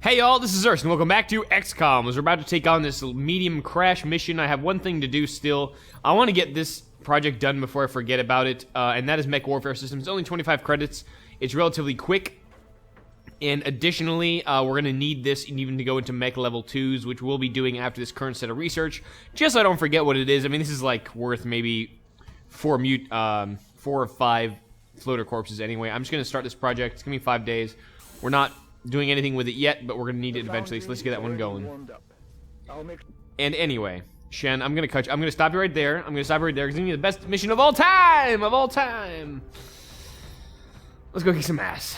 Hey y'all, this is Zurst, and welcome back to XCOM. As we're about to take on this medium crash mission, I have one thing to do still. I want to get this project done before I forget about it, and that is Mech Warfare Systems. It's only 25 credits. It's relatively quick. And additionally, we're going to need this even to go into Mech Level 2s, which we'll be doing after this current set of research, just so I don't forget what it is. I mean, this is like worth maybe 4 or 5 floater corpses anyway. I'm just going to start this project. It's going to be 5 days. We're not doing anything with it yet, but we're gonna need it eventually, so let's get that one going. And anyway, Shen, I'm gonna stop you right there. I'm gonna stop you right there because it's gonna be the best mission of all time! Let's go kick some ass.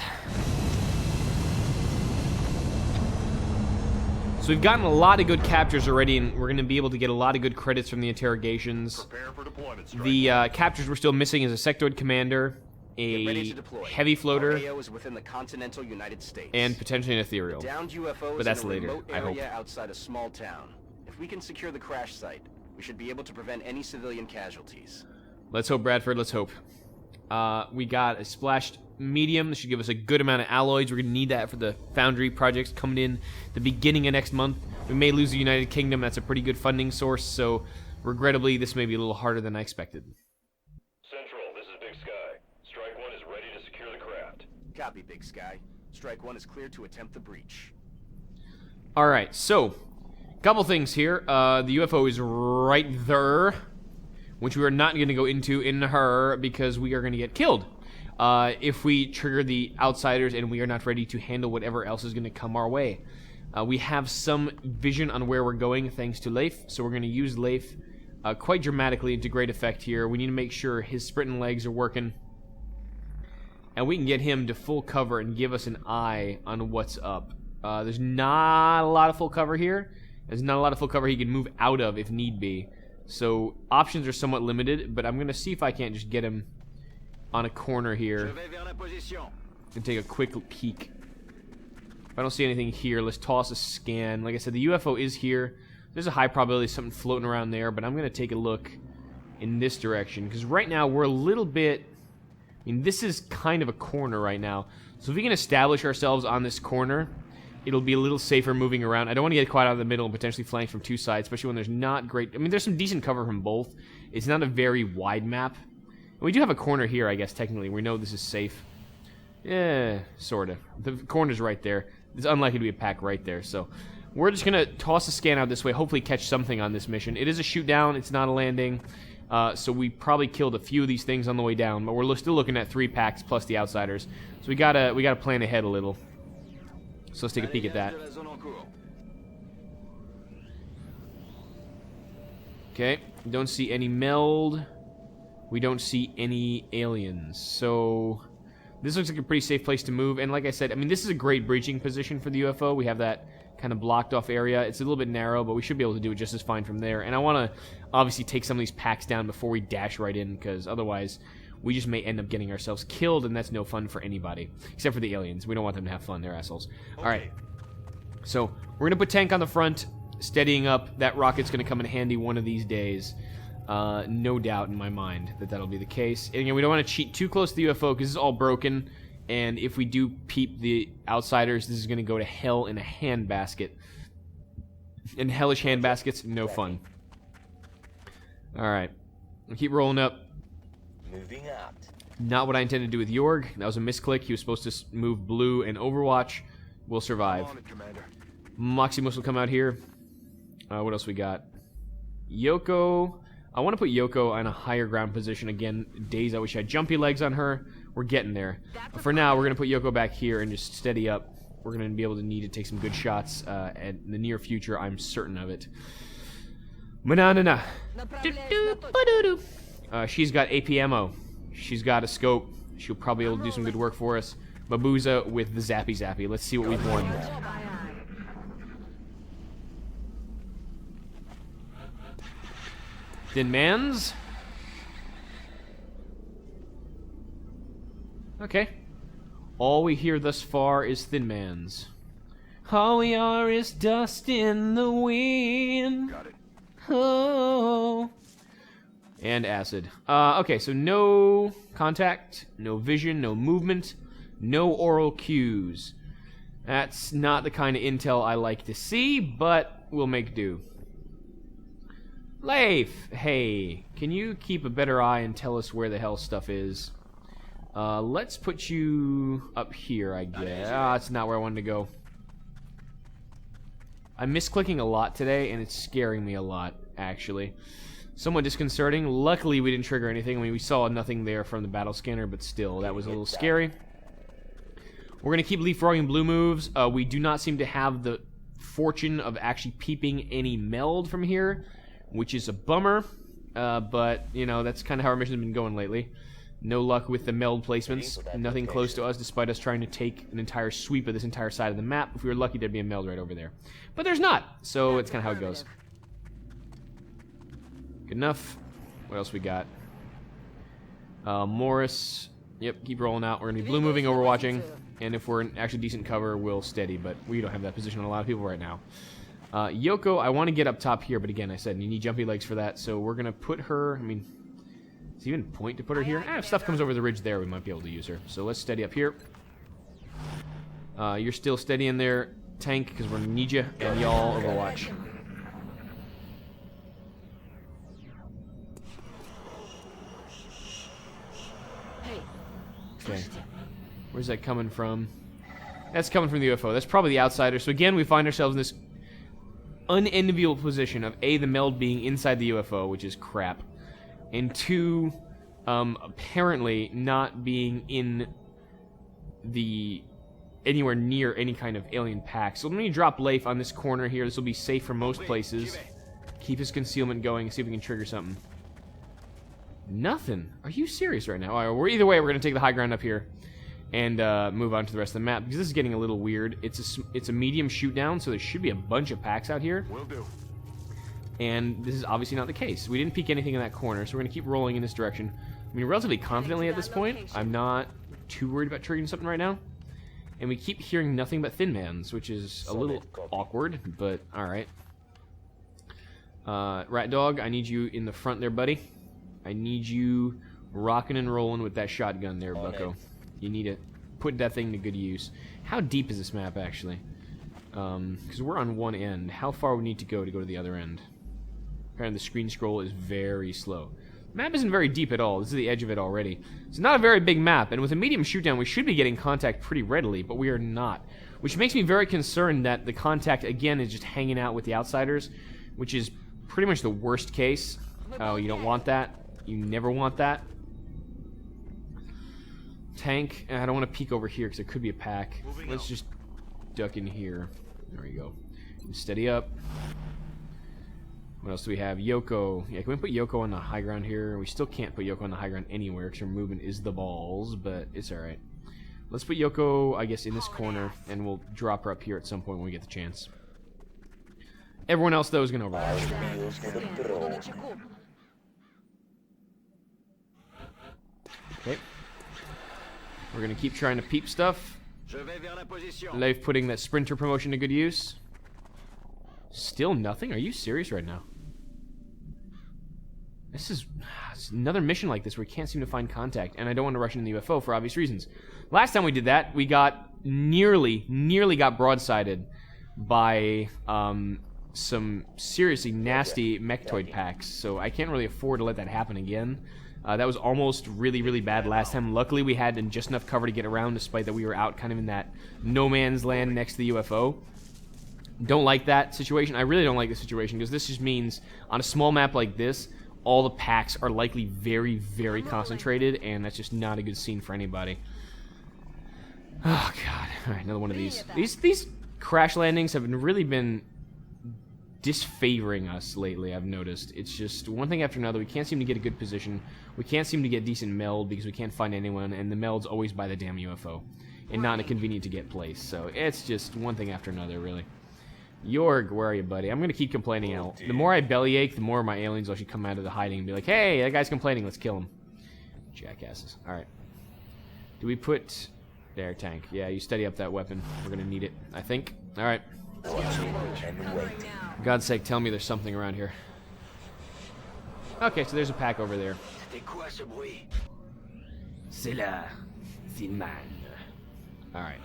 So we've gotten a lot of good captures already, and we're gonna be able to get a lot of good credits from the interrogations. The captures we're still missing is a sectoid commander, a heavy floater, within the continental United States, and potentially an ethereal. Downed UFOs but that's in a later, remote I hope. area outside a small town. If we can secure the crash site, we should be able to prevent any civilian casualties. Let's hope, Bradford. Let's hope. We got a splashed medium. This should give us a good amount of alloys. We're going to need that for the Foundry projects coming in the beginning of next month. We may lose the United Kingdom. That's a pretty good funding source, so regrettably, this may be a little harder than I expected. Copy, Big Sky. Strike 1 is clear to attempt the breach. Alright, so, couple things here. The UFO is right there, which we are not going to go into in her because we are going to get killed. If we trigger the outsiders and we are not ready to handle whatever else is going to come our way. We have some vision on where we're going thanks to Leif, so we're going to use Leif quite dramatically and to great effect here. We need to make sure his sprinting legs are working. And we can get him to full cover and give us an eye on what's up. There's not a lot of full cover here. There's not a lot of full cover he can move out of if need be. So options are somewhat limited, but I'm going to see if I can't just get him on a corner here and take a quick peek. If I don't see anything here, let's toss a scan. Like I said, the UFO is here. There's a high probability of something floating around there, but I'm going to take a look in this direction. Because right now we're a little bit... I mean, this is kind of a corner right now. So if we can establish ourselves on this corner, it'll be a little safer moving around. I don't want to get caught out of the middle and potentially flanked from two sides, especially when there's not great... I mean, there's some decent cover from both. It's not a very wide map. And we do have a corner here, I guess, technically. We know this is safe. Yeah, sort of. The corner's right there. It's unlikely to be a pack right there, so... We're just going to toss a scan out this way, hopefully catch something on this mission. It is a shoot down, it's not a landing. So we probably killed a few of these things on the way down, but we're still looking at 3 packs plus the outsiders. So we gotta plan ahead a little. So let's take a peek at that. Okay, don't see any meld. We don't see any aliens. So this looks like a pretty safe place to move. And like I said, I mean, this is a great breaching position for the UFO. We have that kind of blocked off area. It's a little bit narrow, but we should be able to do it just as fine from there. And I want to obviously take some of these packs down before we dash right in, because otherwise we just may end up getting ourselves killed, and that's no fun for anybody. Except for the aliens. We don't want them to have fun. They're assholes. Okay. Alright. So, we're going to put tank on the front, steadying up. That rocket's going to come in handy one of these days. No doubt in my mind that that'll be the case. And again, we don't want to cheat too close to the UFO, because it's all broken. And if we do peep the outsiders, this is going to go to hell in a handbasket. And hellish handbaskets, no fun. Alright. We'll keep rolling up. Moving out. Not what I intended to do with Jorg. That was a misclick. He was supposed to move blue and Overwatch. We'll survive. Maximus will come out here. What else we got? Yoko. I want to put Yoko on a higher ground position again. Days, I wish I had jumpy legs on her. We're getting there. But for now, we're going to put Yoko back here and just steady up. We're going to be able to need to take some good shots in the near future. I'm certain of it. Manana. She's got AP ammo. She's got a scope. She'll probably be able to do some good work for us. Babuza with the Zappy Zappy. Let's see what we've won. Thin Mans. Okay. All we hear thus far is Thin Mans. All we are is dust in the wind. Got it. Oh. And acid. Okay, so no contact, no vision, no movement, no oral cues. That's not the kind of intel I like to see, but we'll make do. Leif, hey, can you keep a better eye and tell us where the hell stuff is? Let's put you up here, I guess. Ah, that's not where I wanted to go. I'm misclicking a lot today, and it's scaring me a lot, actually. Somewhat disconcerting. Luckily, we didn't trigger anything. I mean, we saw nothing there from the battle scanner, but still, that was a little scary. We're going to keep leapfrogging blue moves. We do not seem to have the fortune of actually peeping any meld from here, which is a bummer. But, you know, that's kind of how our mission's been going lately. No luck with the meld placements. Nothing close to us, despite us trying to take an entire sweep of this entire side of the map. If we were lucky, there'd be a meld right over there. But there's not, so it's kind of how it goes. Good enough. What else we got? Morris. Yep, keep rolling out. We're going to be blue moving, overwatching. And if we're in actually decent cover, we'll steady. But we don't have that position on a lot of people right now. Yoko, I want to get up top here. But again, I said you need jumpy legs for that. So we're going to put her... I mean... Is it even a point to put her here? If stuff comes over the ridge there, we might be able to use her. So let's steady up here. You're still steady in there, tank, because we're going to need you. And y'all overwatch. Okay. Where's that coming from? That's coming from the UFO. That's probably the outsider. So again, we find ourselves in this unenviable position of A, the meld being inside the UFO, which is crap. And 2, apparently not being in the anywhere near any kind of alien pack. So let me drop Leif on this corner here. This will be safe for most places. Keep his concealment going. See if we can trigger something. Nothing. Are you serious right now? All right, we're either way, we're going to take the high ground up here and move on to the rest of the map because this is getting a little weird. It's a medium shoot down, so there should be a bunch of packs out here. Will do. And this is obviously not the case. We didn't peek anything in that corner, so we're going to keep rolling in this direction. I mean, relatively confidently at this point. I'm not too worried about triggering something right now. And we keep hearing nothing but thin mans, which is a little awkward, but alright. Rat Dog, I need you in the front there, buddy. I need you rocking and rolling with that shotgun there, bucko. You need to put that thing to good use. How deep is this map, actually? Because we're on one end. How far we need to go to the other end? Apparently the screen scroll is very slow. The map isn't very deep at all. This is the edge of it already. It's not a very big map, and with a medium shootdown, we should be getting contact pretty readily, but we are not. Which makes me very concerned that the contact, again, is just hanging out with the outsiders, which is pretty much the worst case. Oh, you don't want that? You never want that? Tank. I don't want to peek over here because there could be a pack. Let's just duck in here. There we go. Steady up. What else do we have? Yoko. Yeah, can we put Yoko on the high ground here? We still can't put Yoko on the high ground anywhere because her movement is the balls, but it's alright. Let's put Yoko, I guess, in this corner, and we'll drop her up here at some point when we get the chance. Everyone else, though, is going to overwatch. Okay. We're going to keep trying to peep stuff. Leif putting that sprinter promotion to good use. Still nothing? Are you serious right now? This is another mission like this where we can't seem to find contact, and I don't want to rush into the UFO for obvious reasons. Last time we did that, we got nearly got broadsided by some seriously nasty mechtoid packs, so I can't really afford to let that happen again. That was almost really bad last time. Luckily, we had just enough cover to get around, despite that we were out kind of in that no man's land next to the UFO. Don't like that situation. I really don't like this situation, because this just means on a small map like this, all the packs are likely very concentrated, and that's just not a good scene for anybody. Oh, God. All right, another one of these. These crash landings have really been disfavoring us lately, I've noticed. It's just one thing after another. We can't seem to get a good position. We can't seem to get decent meld because we can't find anyone, and the meld's always by the damn UFO and not in a convenient to get place. So it's just one thing after another, really. Jorg, where are you, buddy? I'm going to keep complaining out. The more I bellyache, the more my aliens will actually come out of the hiding and be like, hey, that guy's complaining, let's kill him. Jackasses. Alright. Do we put... There, tank. Yeah, you steady up that weapon. We're going to need it, I think. Alright. For God's sake, tell me there's something around here. Okay, so there's a pack over there. C'est là, c'est mal. Alright.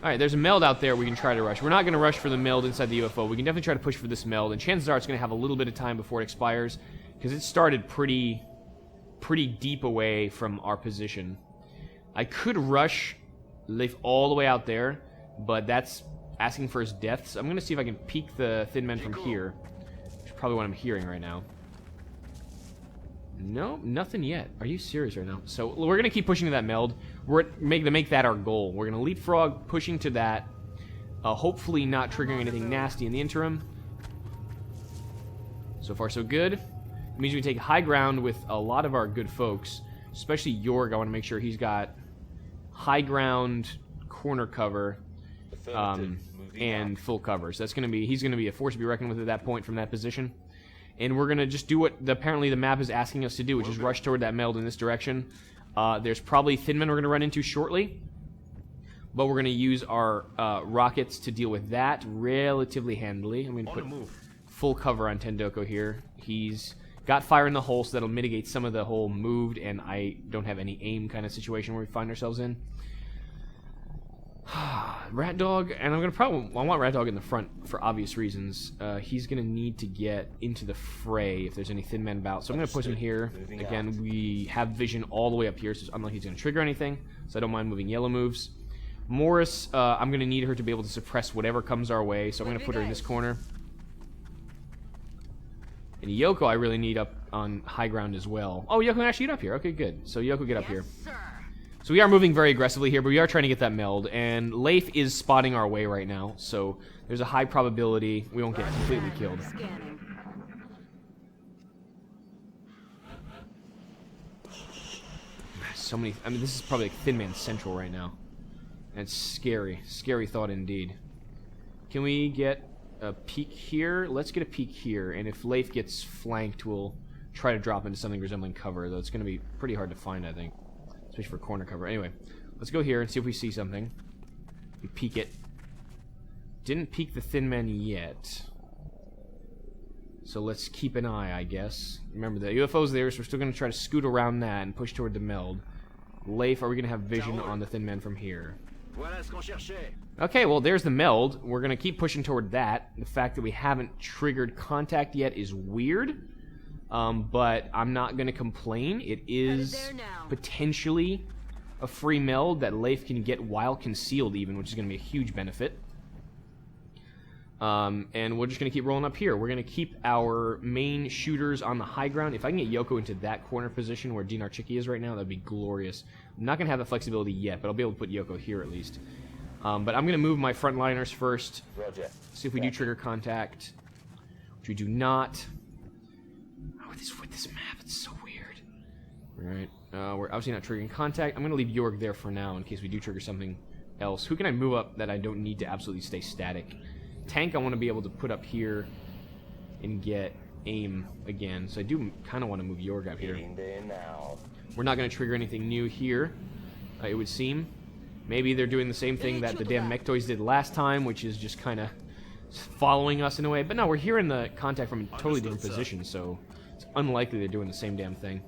Alright, there's a meld out there we can try to rush. We're not going to rush for the meld inside the UFO. We can definitely try to push for this meld, and chances are it's going to have a little bit of time before it expires, because it started pretty deep away from our position. I could rush Leif all the way out there, but that's asking for his death. So I'm going to see if I can peek the Thin Men from here, which is probably what I'm hearing right now. No, nothing yet. Are you serious right now? So we're going to keep pushing to that meld. We're going to make that our goal. We're going to leapfrog, pushing to that. Hopefully not triggering anything nasty in the interim. So far, so good. It means we take high ground with a lot of our good folks. Especially Jorg. I want to make sure he's got high ground, corner cover, and full cover. So that's going to be... He's going to be a force to be reckoned with at that point from that position. And we're going to just do what apparently the map is asking us to do, which is rush toward that meld in this direction. There's probably Thin Men we're going to run into shortly. But we're going to use our rockets to deal with that relatively handily. I'm going to put full cover on Tendoko here. He's got fire in the hole, so that'll mitigate some of the whole moved and I don't have any aim kind of situation where we find ourselves in. Rat Dog, and I want Rat Dog in the front for obvious reasons. He's gonna need to get into the fray if there's any Thin Men about. So I'm gonna push him here. Again, we have vision all the way up here, so it's unlikely he's gonna trigger anything. So I don't mind moving yellow moves. Morris, I'm gonna need her to be able to suppress whatever comes our way, so I'm gonna put her in this corner. And Yoko, I really need up on high ground as well. Oh, Yoko can actually get up here. Okay, good. So Yoko, get up here. So we are moving very aggressively here, but we are trying to get that meld, and Leif is spotting our way right now, so there's a high probability we won't get completely killed. So many... I mean, this is probably like Thin Man Central right now. And it's scary. Scary thought indeed. Can we get a peek here? Let's get a peek here, and if Leif gets flanked, we'll try to drop into something resembling cover, though it's going to be pretty hard to find, I think. Especially for corner cover. Anyway, let's go here and see if we see something. We peek it. Didn't peek the Thin Men yet. So let's keep an eye, I guess. Remember, the UFO's there, so we're still going to try to scoot around that and push toward the meld. Leif, are we going to have vision on the Thin Men from here? Okay, well, there's the meld. We're going to keep pushing toward that. The fact that we haven't triggered contact yet is weird. But I'm not going to complain. It is potentially a free meld that Leif can get while concealed even, which is going to be a huge benefit. And we're just going to keep rolling up here. We're going to keep our main shooters on the high ground. If I can get Yoko into that corner position where Dinar Chiki is right now, that'd be glorious. I'm not going to have the flexibility yet, but I'll be able to put Yoko here at least. But I'm going to move my frontliners first. Roger. See if we do trigger contact, which we do not. With this map, it's so weird. Alright, we're obviously not triggering contact. I'm going to leave Jorg there for now in case we do trigger something else. Who can I move up that I don't need to absolutely stay static? Tank I want to be able to put up here and get aim again. So I do kind of want to move Jorg up here. We're not going to trigger anything new here, it would seem. Maybe they're doing the same thing that the damn Mechtoids did last time, which is just kind of following us in a way. But no, we're hearing the contact from a totally different position, so it's unlikely they're doing the same damn thing.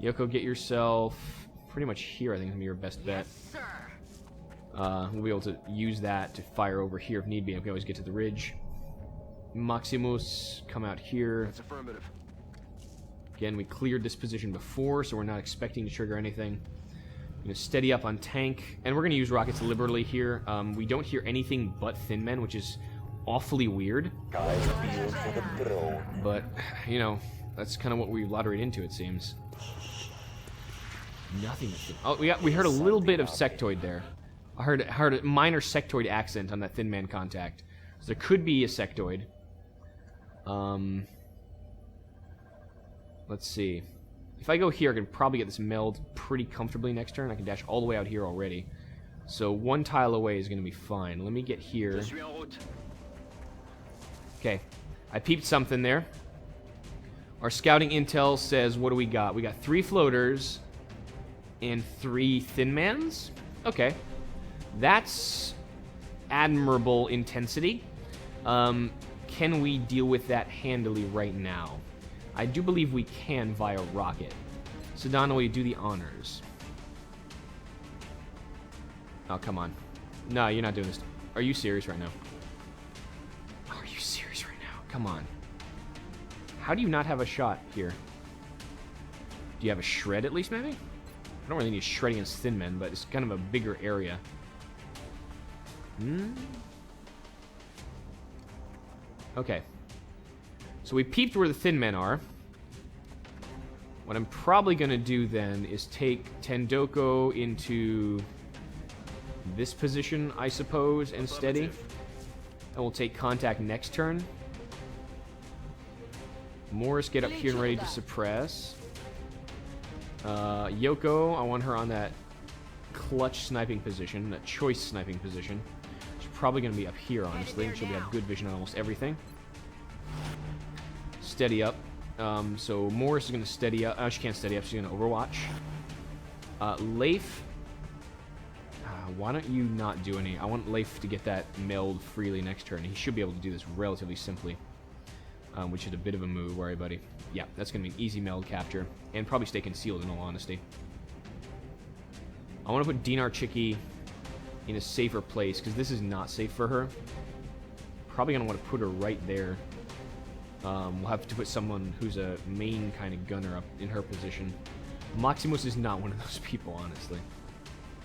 Yoko, get yourself pretty much here, I think, is going to be your best bet. We'll be able to use that to fire over here if need be. We can always get to the ridge. Maximus, come out here. That's affirmative. Again, we cleared this position before, so we're not expecting to trigger anything. Going to steady up on tank, and we're going to use rockets liberally here. We don't hear anything but Thin Men, which is awfully weird. But, you know, that's kind of what we lotteried into, it seems. Nothing. Oh, we heard a little bit of sectoid there. I heard a minor sectoid accent on that Thin Man contact. So there could be a sectoid. Let's see. If I go here, I can probably get this meld pretty comfortably next turn. I can dash all the way out here already. So one tile away is going to be fine. Let me get here. Okay. I peeped something there. Our scouting intel says, what do we got? We got 3 floaters and 3 Thin Mans. Okay. That's admirable intensity. Can we deal with that handily right now? I do believe we can via rocket. Sedano, will you do the honors? Oh, come on. No, you're not doing this. Are you serious right now? Are you serious right now? Come on. How do you not have a shot here? Do you have a shred at least, maybe? I don't really need a shred against thin men, but it's kind of a bigger area. Okay. So we peeped where the thin men are. What I'm probably going to do then is take Tendoko into this position, I suppose, and steady. And we'll take contact next turn. Morris, get up here and ready to suppress. Yoko, I want her on that clutch sniping position, that choice sniping position. She's probably going to be up here, honestly. She'll have good vision on almost everything. Steady up. So Morris is going to steady up. Oh, she can't steady up. She's going to overwatch. Leif. Why don't you not do any? I want Leif to get that meld freely next turn. He should be able to do this relatively simply. Which is a bit of a move. Worry, buddy. Yeah, that's going to be an easy meld capture. And probably stay concealed, in all honesty. I want to put Dinar Chicky in a safer place, because this is not safe for her. Probably going to want to put her right there. We'll have to put someone who's a main kind of gunner up in her position. Maximus is not one of those people, honestly.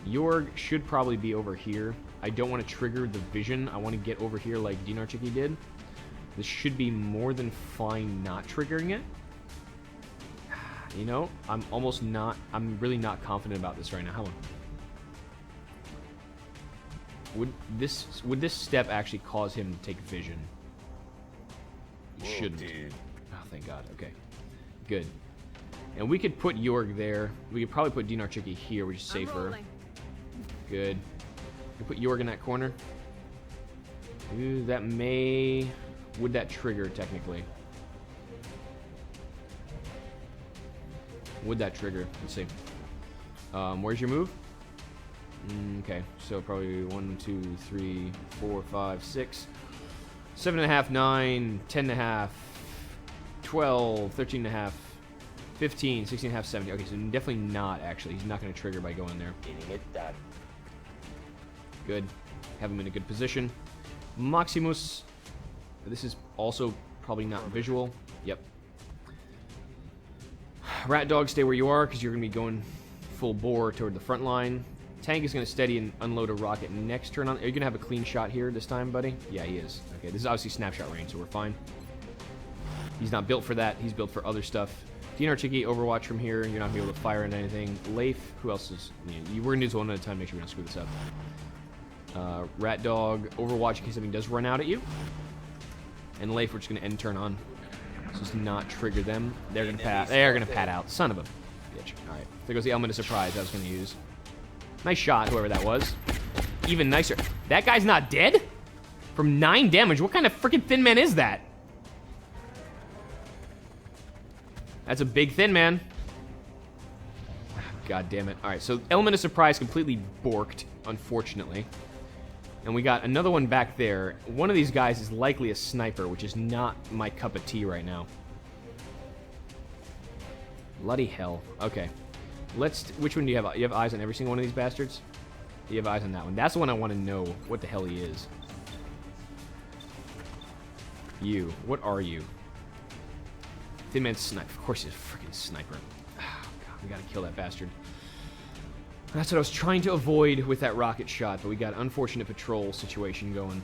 Jorg should probably be over here. I don't want to trigger the vision. I want to get over here like Dinar Chicky did. This should be more than fine not triggering it. You know, I'm really not confident about this right now. Hold on. Would this step actually cause him to take vision? It shouldn't. Dude. Oh, thank God. Okay. Good. And we could put Jorg there. We could probably put Dinar Chicky here, which is safer. Good. We put Jorg in that corner. Ooh, that may... Would that trigger, technically? Would that trigger? Let's see. Where's your move? Okay, so probably 1, 2, 3, 4, 5, 6, 7.5, 9, 10.5, 12, 13.5, 15, 16.5, 17. Okay, so definitely not, actually. He's not going to trigger by going there. Getting it done. Good. Have him in a good position. Maximus. This is also probably not visual. Yep. Rat Dog, stay where you are, because you're going to be going full bore toward the front line. Tank is going to steady and unload a rocket next turn on. Are you going to have a clean shot here this time, buddy? Yeah, he is. Okay, this is obviously snapshot range, so we're fine. He's not built for that. He's built for other stuff. Dinar Chicky, Overwatch from here. You're not going to be able to fire into anything. Leif, who else is... we're going to do this one at a time. Make sure we don't screw this up. Rat Dog, Overwatch in case something does run out at you. And Leif, we're just going to end turn on. So just not trigger them. They're going to pat. They're going to pat out. Son of a bitch. All right. There goes the element of surprise I was going to use. Nice shot, whoever that was. Even nicer. That guy's not dead? From 9 damage. What kind of freaking thin man is that? That's a big thin man. God damn it. All right, so element of surprise completely borked, unfortunately. And we got another one back there. One of these guys is likely a sniper, which is not my cup of tea right now. Bloody hell. Okay. Which one do you have? You have eyes on every single one of these bastards? You have eyes on that one. That's the one I want to know what the hell he is. You. What are you? Thin man sniper. Of course he's a freaking sniper. Oh, God, we gotta kill that bastard. That's what I was trying to avoid with that rocket shot, but we got an unfortunate patrol situation going.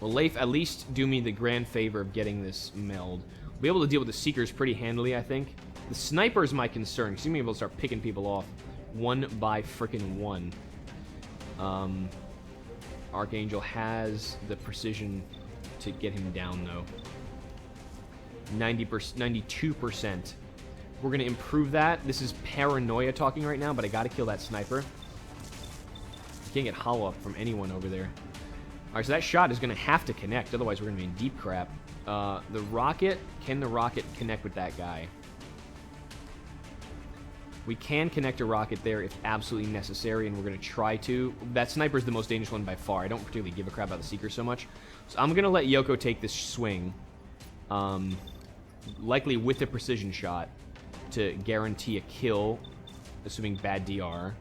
Well, Leif, at least do me the grand favor of getting this meld. We'll be able to deal with the Seekers pretty handily, I think. The sniper is my concern, because you're going to be able to start picking people off one by frickin' one. Archangel has the precision to get him down, though. 92%. We're going to improve that. This is paranoia talking right now, but I got to kill that sniper. You can't get hollow up from anyone over there. Alright, so that shot is going to have to connect, otherwise we're going to be in deep crap. The rocket, can the rocket connect with that guy? We can connect a rocket there if absolutely necessary, and we're going to try to. That sniper is the most dangerous one by far. I don't particularly give a crap about the Seeker so much. So I'm going to let Yoko take this swing. Likely with a precision shot to guarantee a kill, assuming bad DR.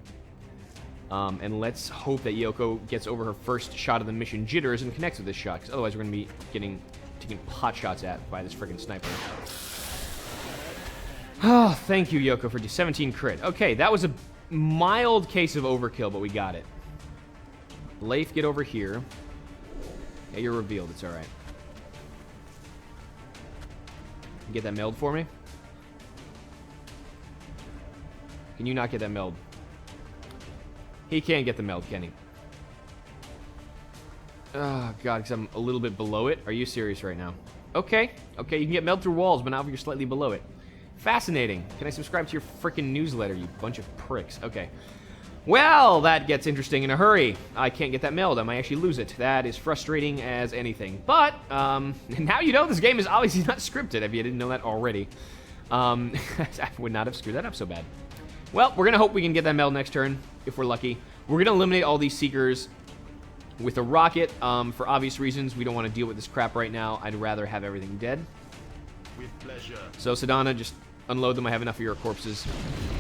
And let's hope that Yoko gets over her first shot of the mission jitters and connects with this shot, because otherwise we're going to be taking pot shots at by this freaking sniper. Oh, thank you, Yoko, for 17 crit. Okay, that was a mild case of overkill, but we got it. Leif, get over here. Yeah, you're revealed. It's all right. Get that meld for me? Can you not get that meld? He can't get the meld, can he? Oh, God, because I'm a little bit below it. Are you serious right now? Okay. Okay, you can get meld through walls, but not if you're slightly below it. Fascinating. Can I subscribe to your freaking newsletter, you bunch of pricks? Okay. Well, that gets interesting in a hurry. I can't get that meld. I might actually lose it. That is frustrating as anything. But, now you know this game is obviously not scripted, if you didn't know that already. I would not have screwed that up so bad. Well, we're going to hope we can get that meld next turn, if we're lucky. We're going to eliminate all these Seekers with a rocket. For obvious reasons, we don't want to deal with this crap right now. I'd rather have everything dead. With pleasure. So, Sedana, just unload them. I have enough of your corpses.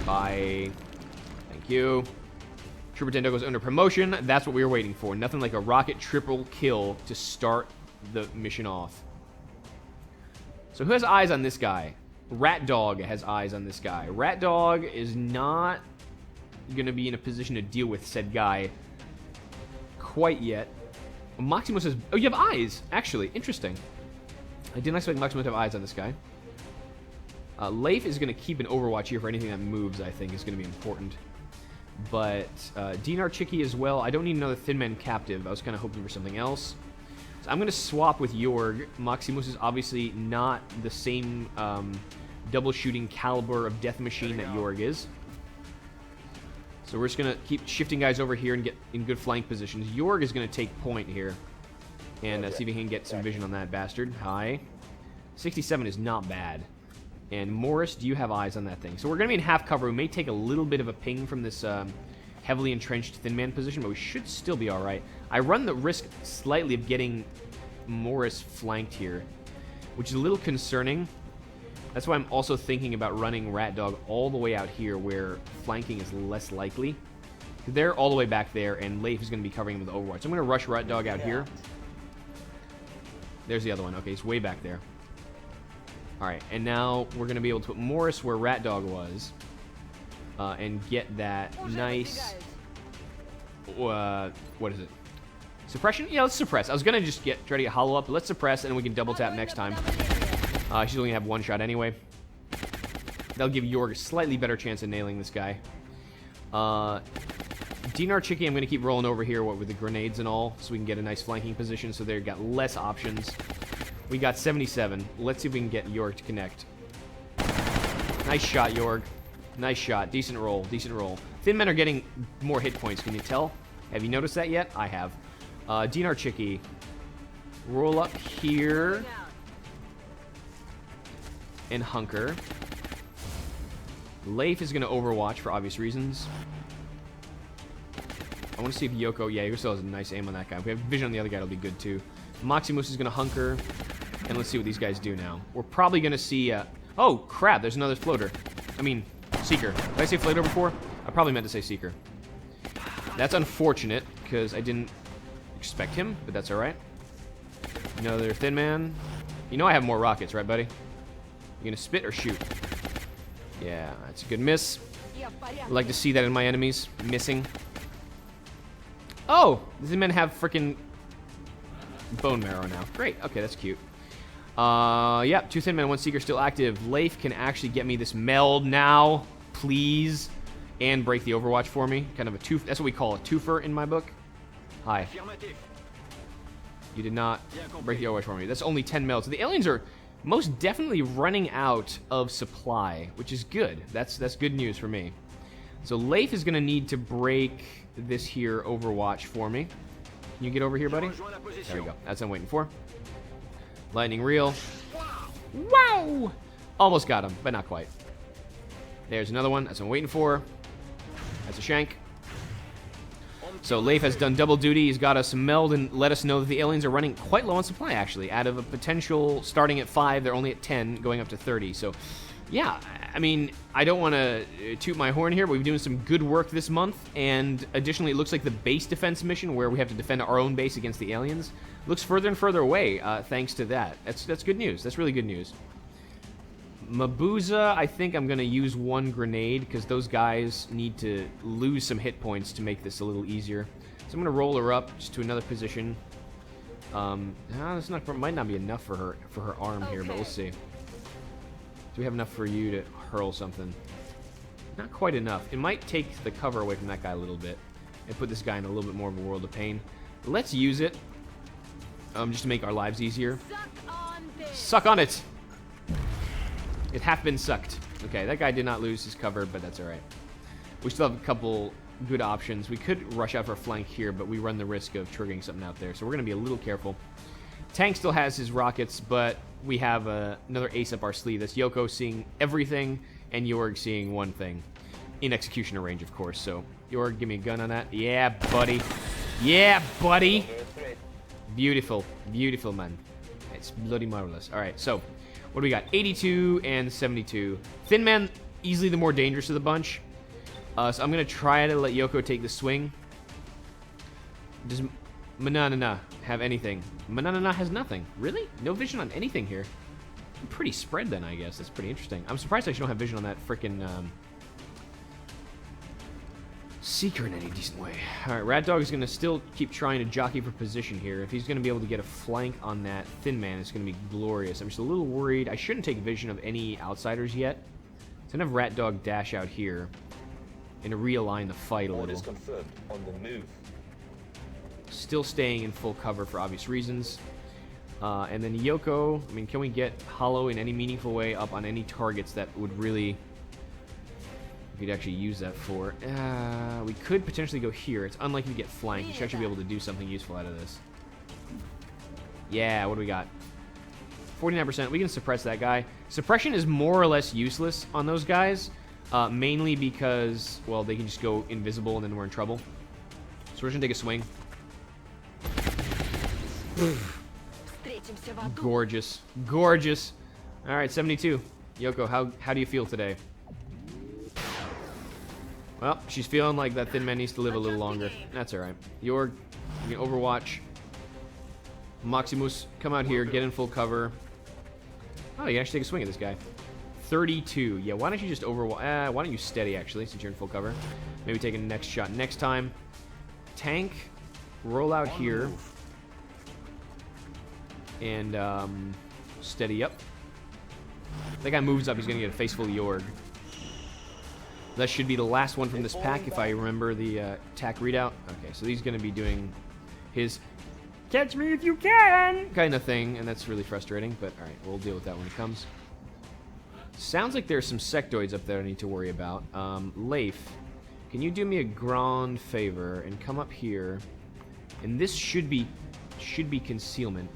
Bye. Thank you. Trooper 10 goes under promotion. That's what we were waiting for. Nothing like a rocket triple kill to start the mission off. So who has eyes on this guy? Rat Dog has eyes on this guy. Rat Dog is not going to be in a position to deal with said guy quite yet. Maximus says, oh, you have eyes, actually. Interesting. I didn't expect Maximus to have eyes on this guy. Leif is going to keep an overwatch here for anything that moves, I think, is going to be important. But Dinar Chicky as well. I don't need another Thin Man Captive. I was kind of hoping for something else. So I'm going to swap with Jorg. Maximus is obviously not the same double shooting caliber of death machine that Jorg is. So we're just going to keep shifting guys over here and get in good flank positions. Jorg is going to take point here. And see if he can get some vision on that bastard. Hi. 67 is not bad. And Morris, do you have eyes on that thing? So we're going to be in half cover. We may take a little bit of a ping from this heavily entrenched Thin Man position, but we should still be all right. I run the risk slightly of getting Morris flanked here, which is a little concerning. That's why I'm also thinking about running Rat Dog all the way out here where flanking is less likely. They're all the way back there, and Leif is going to be covering him with Overwatch. So I'm going to rush Rat Dog out here. There's the other one. Okay, he's way back there. Alright, and now we're going to be able to put Morris where Rat Dog was. And get that nice... what is it? Suppression? Yeah, let's suppress. I was going to just try to get Hollow up, but let's suppress, and then we can double tap next time. She's only going to have one shot anyway. That'll give Jorg a slightly better chance of nailing this guy. Dinar Chicky, I'm going to keep rolling over here with the grenades and all, so we can get a nice flanking position, so they've got less options. We got 77. Let's see if we can get Jorg to connect. Nice shot, Jorg. Nice shot. Decent roll. Decent roll. Thin Men are getting more hit points. Can you tell? Have you noticed that yet? I have. Dinar Chicky. Roll up here. And hunker. Leif is going to overwatch for obvious reasons. I want to see if Yoko... Yeah, Yoko still has a nice aim on that guy. If we have vision on the other guy, it'll be good too. Maximus is going to hunker. And let's see what these guys do now. We're probably going to see... oh, crap. There's another floater. I mean, Seeker. Did I say floater before? I probably meant to say Seeker. That's unfortunate, because I didn't expect him, but that's alright. Another Thin Man. You know I have more rockets, right, buddy? You going to spit or shoot? Yeah, that's a good miss. I like to see that in my enemies. Missing. Oh! The Thin Men have freaking bone marrow now. Great. Okay, that's cute. Yeah, 2 Thin Men, 1 Seeker still active. Leif can actually get me this meld now, please, and break the Overwatch for me. Kind of a two. That's what we call a twofer in my book. Hi. You did not break the Overwatch for me. That's only 10 meld. So the aliens are most definitely running out of supply, which is good. That's good news for me. So Leif is going to need to break this here Overwatch for me. Can you get over here, buddy? There we go. That's what I'm waiting for. Lightning reel. Wow! Almost got him, but not quite. There's another one. That's what I'm waiting for. That's a shank. So Leif has done double duty. He's got us meld and let us know that the aliens are running quite low on supply, actually. Out of a potential starting at 5, they're only at 10, going up to 30. So, yeah, I mean, I don't want to toot my horn here, but we've been doing some good work this month, and additionally, it looks like the base defense mission, where we have to defend our own base against the aliens, looks further and further away, thanks to that. That's good news. That's really good news. Mabuza, I think I'm going to use one grenade, because those guys need to lose some hit points to make this a little easier. So I'm going to roll her up just to another position. This might not be enough for her arm here, but we'll see. Do we have enough for you to hurl something? Not quite enough. It might take the cover away from that guy a little bit and put this guy in a little bit more of a world of pain. Let's use it, just to make our lives easier. Suck on it! It hath been sucked. Okay, that guy did not lose his cover, but that's alright. We still have a couple good options. We could rush out for a flank here, but we run the risk of triggering something out there, so we're going to be a little careful. Tank still has his rockets, but we have another ace up our sleeve. That's Yoko seeing everything, and Jorg seeing one thing. In executioner range, of course. So, Jorg, give me a gun on that. Yeah, buddy. Yeah, buddy. Beautiful. Beautiful, man. It's bloody marvelous. Alright, so, what do we got? 82 and 72. Thin Man, easily the more dangerous of the bunch. So I'm going to try to let Yoko take the swing. Does Mananana have anything? Mananana has nothing. Really? No vision on anything here. I'm pretty spread then, I guess. That's pretty interesting. I'm surprised I actually don't have vision on that frickin' Seeker in any decent way. Alright, Rat Dog is going to still keep trying to jockey for position here. If he's going to be able to get a flank on that Thin Man, it's going to be glorious. I'm just a little worried. I shouldn't take vision of any outsiders yet. So I'm going to have Rat Dog dash out here and to realign the fight a little. Orders confirmed. On the move. Still staying in full cover for obvious reasons. And then Yoko, I mean, can we get Hollow in any meaningful way up on any targets that would really... we could actually use that for? We could potentially go here. It's unlikely to get flanked. You should actually be able to do something useful out of this. Yeah, what do we got? 49%. We can suppress that guy. Suppression is more or less useless on those guys. Mainly because, well, they can just go invisible and then we're in trouble. So we're just gonna take a swing. Gorgeous. Gorgeous. Alright, 72. Yoko, how do you feel today? Well, she's feeling like that Thin Man needs to live a little longer. That's alright. Jorg, you can overwatch. Maximus, come out here, get in full cover. Oh, you can actually take a swing at this guy. 32. Yeah, why don't you just why don't you steady, actually, since you're in full cover. Maybe take a next shot next time. Tank, roll out here. And, steady up. That guy moves up, he's going to get a face full of Jorg. That should be the last one from this pack, if I remember the attack readout. Okay, so he's going to be doing his catch me if you can kind of thing, and that's really frustrating, but alright, we'll deal with that when it comes. Sounds like there's some sectoids up there I need to worry about. Leif, can you do me a grand favor and come up here? And this should be concealment.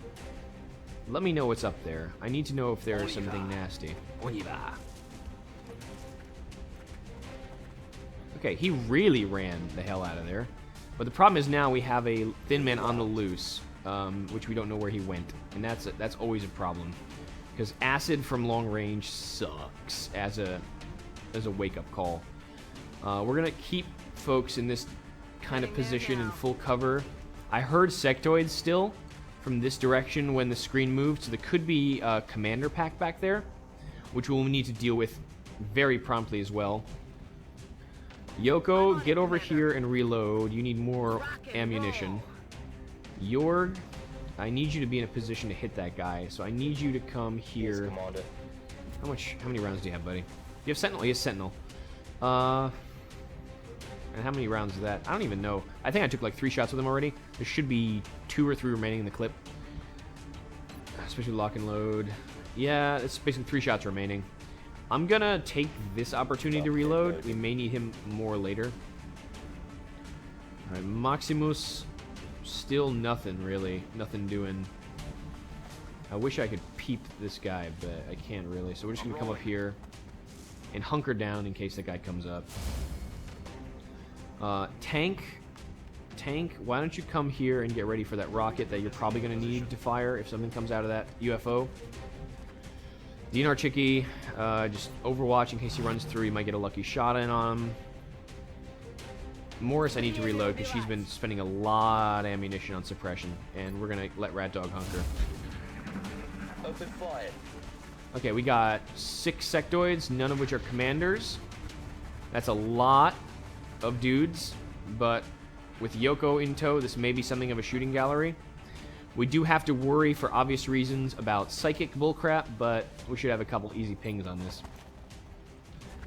Let me know what's up there. I need to know if there's something nasty. Okay, he really ran the hell out of there. But the problem is now we have a Thin Man on the loose, which we don't know where he went. And that's always a problem. Because acid from long range sucks as a wake-up call. We're going to keep folks in this kind of position in full cover. I heard sectoids still from this direction when the screen moved, so there could be a commander pack back there, which we'll need to deal with very promptly as well. Yoko, get over here and reload. You need more ammunition. Jorg, I need you to be in a position to hit that guy, so I need you to come here. How many rounds do you have, buddy? You have Sentinel? He has Sentinel. And how many rounds is that? I don't even know. I think I took like 3 shots with him already. There should be 2 or 3 remaining in the clip. Especially lock and load. Yeah, it's basically 3 shots remaining. I'm gonna take this opportunity to reload. We may need him more later. Alright, Maximus. Still nothing, really. Nothing doing. I wish I could peep this guy, but I can't really. So we're just gonna come up here and hunker down in case that guy comes up. Tank, why don't you come here and get ready for that rocket that you're probably going to need to fire if something comes out of that UFO. Dinar Chicky, just overwatch in case he runs through. You might get a lucky shot in on him. Morris, I need to reload because she's been spending a lot of ammunition on suppression, and we're gonna let Rat Dog hunker. Open fire. Okay, we got 6 sectoids, none of which are commanders. That's a lot of dudes, but with Yoko in tow, this may be something of a shooting gallery. We do have to worry for obvious reasons about psychic bullcrap, but we should have a couple easy pings on this.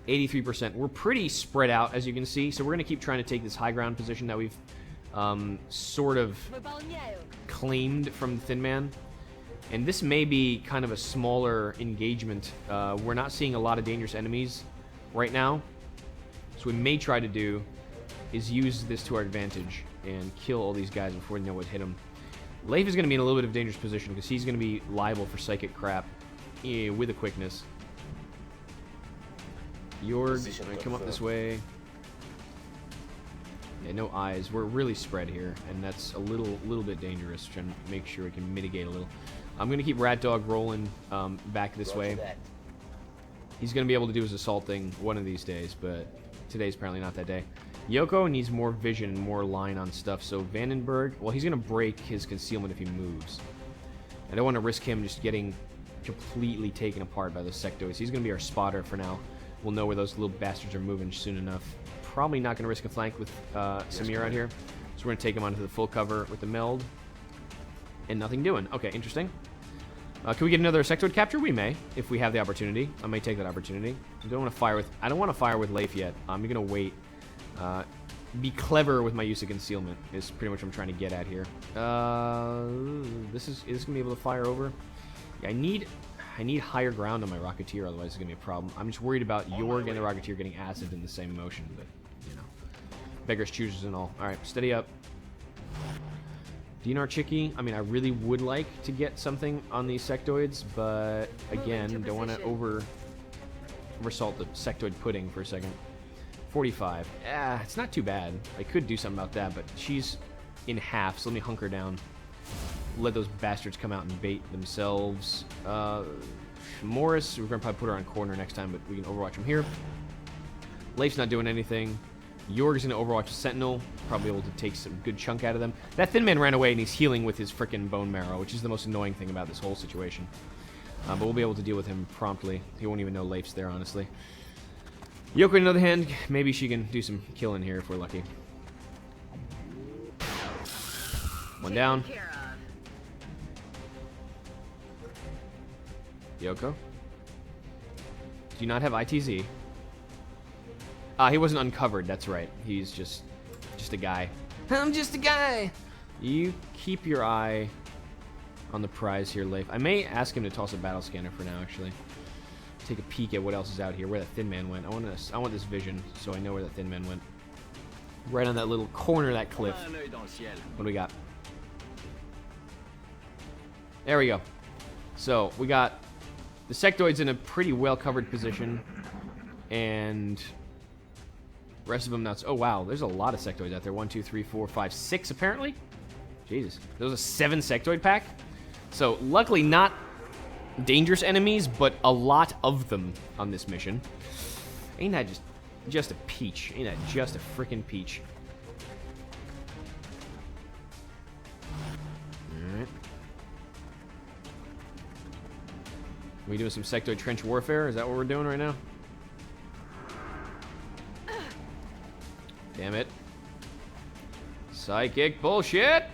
83%. We're pretty spread out, as you can see, so we're going to keep trying to take this high ground position that we've sort of claimed from the Thin Man. And this may be kind of a smaller engagement. We're not seeing a lot of dangerous enemies right now. So what we may try to do is use this to our advantage and kill all these guys before we know what hit them. Leif is going to be in a little bit of a dangerous position because he's going to be liable for psychic crap with a quickness. Jorg, come up this way. Yeah, no eyes. We're really spread here, and that's a little bit dangerous. Trying to make sure we can mitigate a little. I'm going to keep Rat Dog rolling back this way. He's going to be able to do his assault thing one of these days, but today's apparently not that day. Yoko needs more vision and more line on stuff, so Vandenberg, well, he's going to break his concealment if he moves. I don't want to risk him just getting completely taken apart by those sectoids. He's going to be our spotter for now. We'll know where those little bastards are moving soon enough. Probably not going to risk a flank with Samir out here. So we're going to take him onto the full cover with the meld. And nothing doing. Okay, interesting. Can we get another sectoid capture? We may, if we have the opportunity. I may take that opportunity. I don't want to fire with Leif yet. I'm going to wait. Be clever with my use of concealment is pretty much what I'm trying to get at here. Is this going to be able to fire over? Yeah, I need higher ground on my Rocketeer, otherwise it's going to be a problem. I'm just worried about Jorg and the Rocketeer getting acid in the same motion, but, you know. Beggars, choosers, and all. Alright, steady up. Dinar Chicky, I mean, I really would like to get something on these sectoids, but, again, don't want to oversalt the sectoid pudding for a second. 45. It's not too bad. I could do something about that, but she's in half, so let me hunker down. Let those bastards come out and bait themselves. Morris, we're going to probably put her on corner next time, but we can overwatch him here. Leif's not doing anything. Jorg's going to overwatch Sentinel, probably able to take some good chunk out of them. That Thin Man ran away, and he's healing with his frickin' bone marrow, which is the most annoying thing about this whole situation. But we'll be able to deal with him promptly. He won't even know Leif's there, honestly. Yoko, on the other hand, maybe she can do some killing here if we're lucky. One down. Yoko? Do you not have ITZ? He wasn't uncovered, that's right. He's just a guy. I'm just a guy! You keep your eye on the prize here, Leif. I may ask him to toss a battle scanner for now, actually. Take a peek at what else is out here, where that Thin Man went. I want this vision, so I know where that Thin Man went. Right on that little corner of that cliff. What do we got? There we go. So, we got the sectoids in a pretty well-covered position, and the rest of them nuts. Oh, wow, there's a lot of sectoids out there. 1, 2, 3, 4, 5, 6, apparently? Jesus. There was a 7 sectoid pack? So, luckily not dangerous enemies, but a lot of them on this mission. Ain't that just a peach? Ain't that just a frickin' peach? Alright. We doing some sectoid trench warfare? Is that what we're doing right now? Damn it. Psychic bullshit!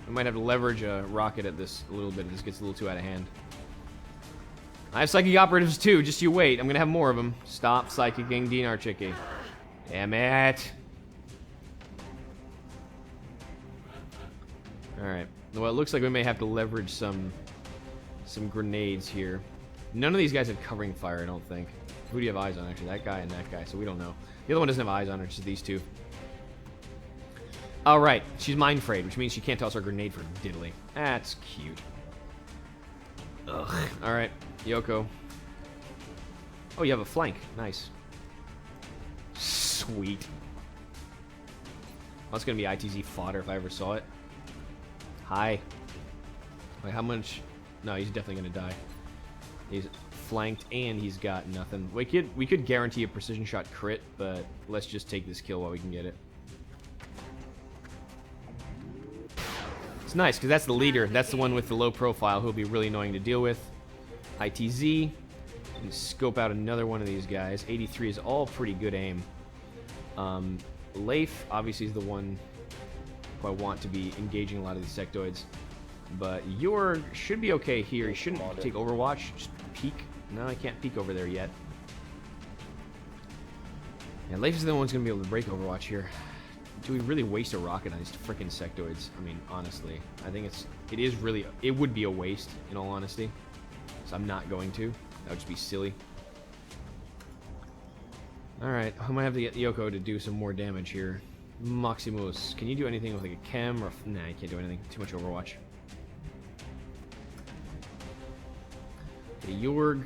We might have to leverage a rocket at this a little bit. This gets a little too out of hand. I have psychic operatives too, just you wait. I'm gonna have more of them. Stop psychicking Dinar Chicky. Damn it. Alright. Well, it looks like we may have to leverage some grenades here. None of these guys have covering fire, I don't think. Who do you have eyes on, actually? That guy and that guy, so we don't know. The other one doesn't have eyes on her, just these two. Alright, she's mind frayed, which means she can't toss her grenade for diddly. That's cute. Ugh. Alright, Yoko. Oh, you have a flank. Nice. Sweet. Well, that's gonna be ITZ fodder if I ever saw it. Hi. Wait, how much? No, he's definitely gonna die. He's flanked, and he's got nothing. We could guarantee a precision shot crit, but let's just take this kill while we can get it. It's nice, because that's the leader. That's the one with the low profile who'll be really annoying to deal with. ITZ. And scope out another one of these guys. 83 is all pretty good aim. Leif, obviously, is the one who I want to be engaging a lot of these sectoids. But Jorg should be okay here. He shouldn't take Overwatch. Just peek. No, I can't peek over there yet. Yeah, Leif is the one who's going to be able to break Overwatch here. Do we really waste a rocket on these freaking sectoids? I mean, honestly, I think it would be a waste, in all honesty. So I'm not going to. That would just be silly. Alright, I might have to get Yoko to do some more damage here. Maximus, can you do anything with like a chem or... Nah, you can't do anything. Too much Overwatch. Okay, Jorg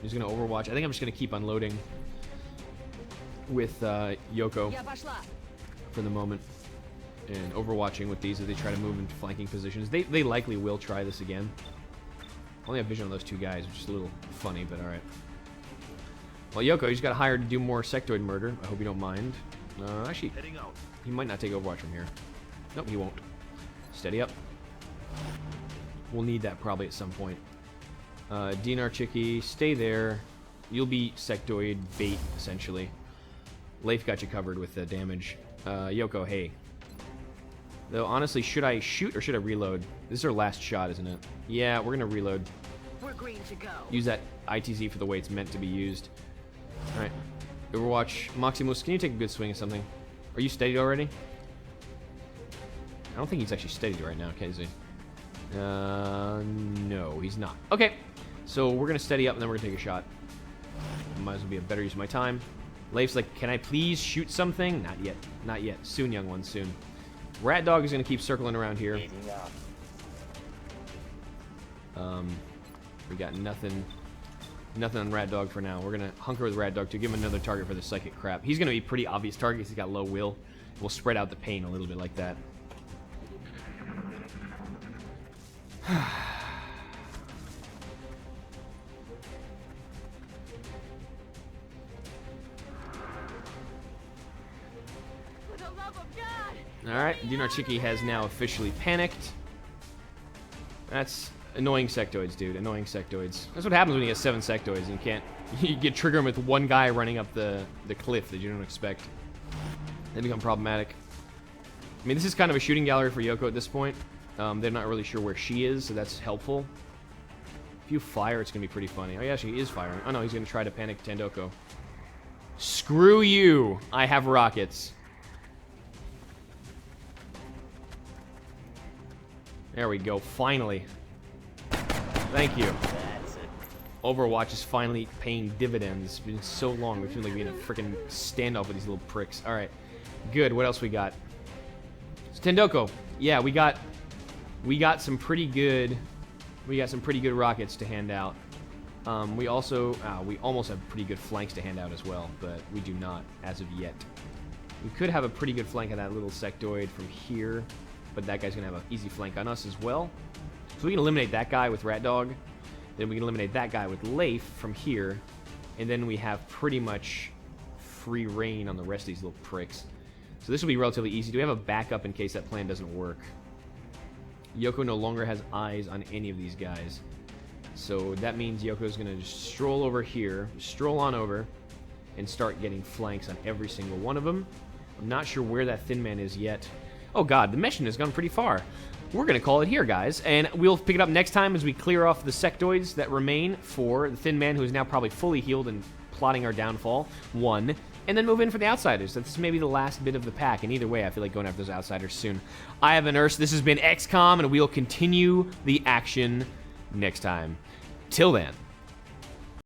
is going to Overwatch. I think I'm just going to keep unloading with Yoko for the moment. And overwatching with these as they try to move into flanking positions. They likely will try this again. I only have vision on those two guys, which is a little funny, but alright. Well, Yoko, you just got hired to do more sectoid murder. I hope you don't mind. Actually, he might not take Overwatch from here. Nope, he won't. Steady up. We'll need that probably at some point. Dinar Chicky, stay there. You'll be sectoid bait, essentially. Leif got you covered with the damage. Yoko, hey. Though, honestly, should I shoot or should I reload? This is our last shot, isn't it? Yeah, we're going to reload. We're green to go. Use that ITZ for the way it's meant to be used. Alright. Overwatch. Maximus, can you take a good swing at something? Are you steadied already? I don't think he's actually steadied right now, is he? No, he's not. Okay. So we're going to steady up and then we're going to take a shot. Might as well be a better use of my time. Leif's like, can I please shoot something? Not yet. Not yet. Soon, young one, soon. Rat Dog is going to keep circling around here. We got nothing on Rat Dog for now. We're going to hunker with Rat Dog to give him another target for the psychic crap. He's going to be pretty obvious target because he's got low will. We'll spread out the pain a little bit like that. Alright, Dinar Chicky has now officially panicked. That's annoying sectoids, dude. Annoying sectoids. That's what happens when you get 7 sectoids and you can't... You get trigger them with one guy running up the cliff that you don't expect. They become problematic. I mean, this is kind of a shooting gallery for Yoko at this point. They're not really sure where she is, so that's helpful. If you fire, it's going to be pretty funny. Oh, yeah, she is firing. Oh, no, he's going to try to panic Tandoko. Screw you! I have rockets. There we go, finally. Thank you. Overwatch is finally paying dividends. It's been so long, we feel like we're in a freaking standoff with these little pricks. Alright, good. What else we got? It's Tandoko. Yeah, we got some pretty good rockets to hand out. We almost have pretty good flanks to hand out as well, but we do not as of yet. We could have a pretty good flank on that little sectoid from here. But that guy's going to have an easy flank on us as well. So we can eliminate that guy with Rat Dog. Then we can eliminate that guy with Leif from here. And then we have pretty much free reign on the rest of these little pricks. So this will be relatively easy. Do we have a backup in case that plan doesn't work? Yoko no longer has eyes on any of these guys. So that means Yoko's going to just stroll over here. Stroll on over. And start getting flanks on every single one of them. I'm not sure where that Thin Man is yet. Oh god, the mission has gone pretty far. We're going to call it here, guys. And we'll pick it up next time as we clear off the sectoids that remain for the Thin Man, who is now probably fully healed and plotting our downfall. 1. And then move in for the Outsiders. So this is maybe the last bit of the pack. And either way, I feel like going after those Outsiders soon. I have been Urs. This has been XCOM, and we'll continue the action next time. Till then.